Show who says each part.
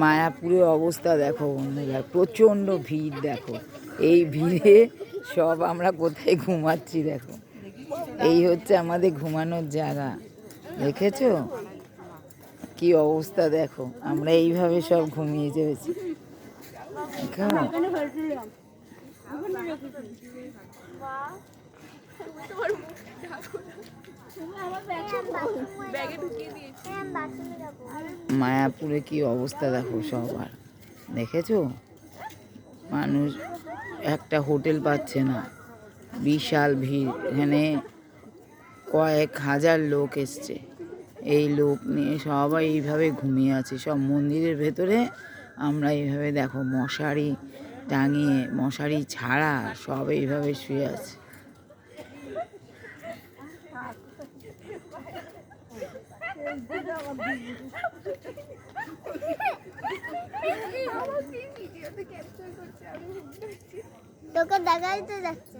Speaker 1: মায়াপুরের অবস্থা দেখো বন্ধুরা, প্রচণ্ড ভিড় দেখো। এই ভিড়ে সব আমরা কোথায় ঘুমাচ্ছি দেখো। এই হচ্ছে আমাদের ঘুমানোর জায়গা, দেখেছো কি অবস্থা দেখো। আমরা এইভাবে সব ঘুমিয়ে চলেছি। মায়াপুরে কি অবস্থা দেখো সবার, দেখেছো? মানুষ একটা হোটেল পাচ্ছে না, বিশাল ভিড়। এখানে কয়েক হাজার লোক এসছে। এই লোক নিয়ে সবাই এইভাবে ঘুমিয়ে আছে সব মন্দিরের ভেতরে। আমরা এইভাবে দেখো মশারি টাঙিয়ে, মশারি ছাড়া সব এইভাবে শুয়ে আছে।
Speaker 2: তোকে দেখাই তো যাচ্ছে।